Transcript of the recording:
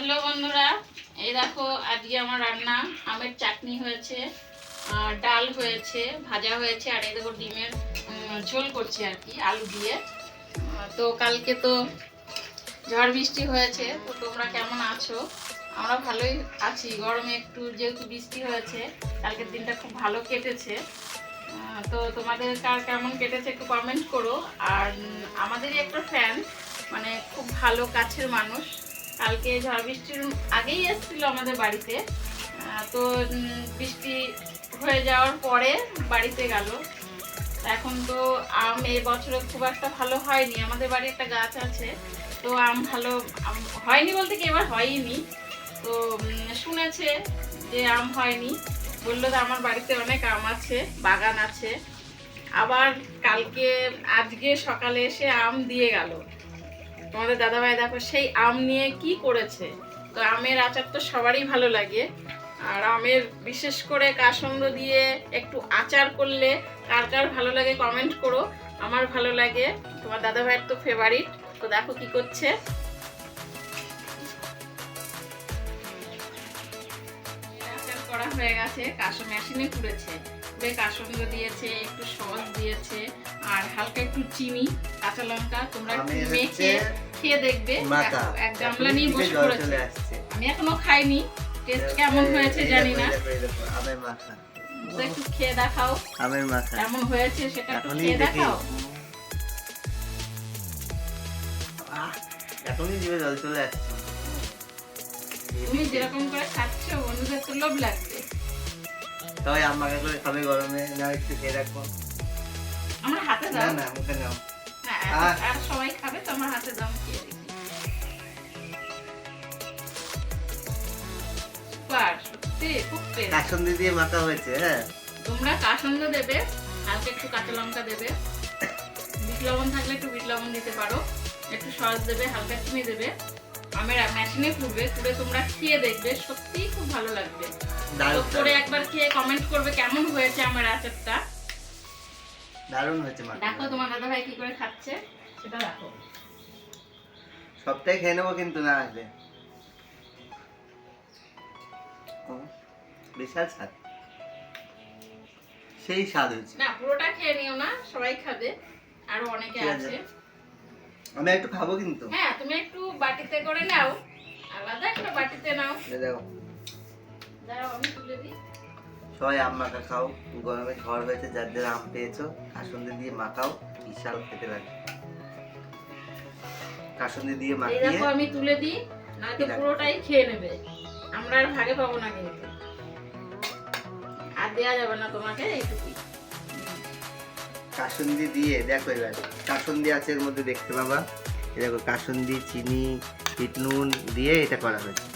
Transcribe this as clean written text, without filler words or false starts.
Hello বন্ধুরা, এই দেখো আজকে আমার রান্না আমের চাটনি হয়েছে, ডাল হয়েছে, ভাজা হয়েছে, আর এই দেখো ডিমের ঝোল করছি আর কি আলু দিয়ে। তো কালকে তো ঝড় বৃষ্টি হয়েছে, তো তোমরা কেমন আছো? আমরা ভালোই আছি। গরমে একটু যেহেতু বৃষ্টি হয়েছে, কালকের দিনটা খুব ভালো কেটেছে। তো তোমাদের কার কেমন কেটেছে একটু কমেন্ট করো। আর আমাদেরই একটা ফ্যান, মানে খুব ভালো কাছের মানুষ, কালকে ঝড় বৃষ্টির আগেই এসেছিল আমাদের বাড়িতে। তো বৃষ্টি হয়ে যাওয়ার পরে বাড়িতে গেল। এখন তো আম এই বছরে খুব একটা ভালো হয়নি। আমাদের বাড়ি একটা গাছ আছে, তো আম ভালো হয়নি বলতে কি এবার হয়নি। তো শুনেছে যে আম হয়নি, বললো যে আমার বাড়িতে অনেক আম আছে, বাগান আছে। আবার কালকে আজকে সকালে এসে আম দিয়ে গেল। তোমাদের দাদাভাই দেখো সেই আম নিয়ে কি করেছে। তো আমের আচার তো সবারই ভালো লাগে, আর আমের বিশেষ করে কাসন্দ দিয়ে একটু আচার করলে কার কার ভালো লাগে কমেন্ট করো। আমার ভালো লাগে, তোমার দাদাভাইয়ের তো ফেভারিট। তো দেখো কি করছে। আচার করা হয়ে গেছে, মেশিনে পুড়েছে, কাসন্দ দিয়েছে, একটু সস দিয়েছে, আর হালকা একটু চিনি, কাঁচা লঙ্কা। তোমরা মেখে খেয়ে দেখবে। এক গামলা নিয়ে বসে পড়েছে। আমি এখনো খাইনি, টেস্ট কেমন হয়েছে জানি না। একটু খেয়ে দেখাও কেমন হয়েছে, সেটা একটু খেয়ে দেখাও। এখনই জিভে জল চলে আসছে। তুমি যেরকম করে খাচ্ছ বন্ধুদের তো লোভ লাগবে। তাই আমাকে করে খাবে গরমে, না একটু খেয়ে রাখবো। আমার হাতে দাও। না না মুখে নাও। না আর সবাই খাবে তো আমার হাতে দাও, খেয়ে দেখি। সুপার, সত্যি খুব টেস্ট। কাসন্দি দিয়ে মাখা হয়েছে। হ্যাঁ, তোমরা কাসন্দ দেবে, হালকা একটু কাঁচা লঙ্কা দেবে, বিট লবণ থাকলে একটু বিট লবণ দিতে পারো, একটু সস দেবে, হালকা চিনি দেবে। আমের মেশিনে পুড়বে, পুড়ে তোমরা খেয়ে দেখবে, সত্যি খুব ভালো লাগবে। তো করে একবার খেয়ে কমেন্ট করবে কেমন হয়েছে আমার আচারটা। দারুণ হয়েছে। দেখো তোমার দাদা ভাই কি করে খাচ্ছে সেটা দেখো। সবটাই খেয়ে নেবো কিন্তু না আসবে। বিশাল স্বাদ, সেই স্বাদ হয়েছে। না পুরোটা খেয়ে নিও না, সবাই খাবে, আরো অনেকে আছে। আমি একটু খাবো কিন্তু। হ্যাঁ তুমি একটু বাটিতে করে নাও, আলাদা একটা বাটিতে নাও। দেখো দাঁড়াও আমি তুলে দিই। সবাই আম মাখা খাও, গরমে ঝড় হয়েছে, যার যারা আম পেয়েছো কাসন্দি দিয়ে মাখাও, বিশাল খেতে লাগে। কাসন্দি দিয়ে এই মাখিয়ে দেখো আমি তুলে দিই, নয়তো পুরোটাই খেয়ে নেবে, আমরা আর ভাগে পাবো না কিন্তু। আর দেয়া যাবে না তোমাকে, এইটুকুই। কাসন্দি দিয়ে দেখো, এবার কাসন্দি আছে এর মধ্যে দেখতে পাবা। এই দেখো কাসন্দি, চিনি, বিট নুন দিয়ে এটা করা হয়েছে।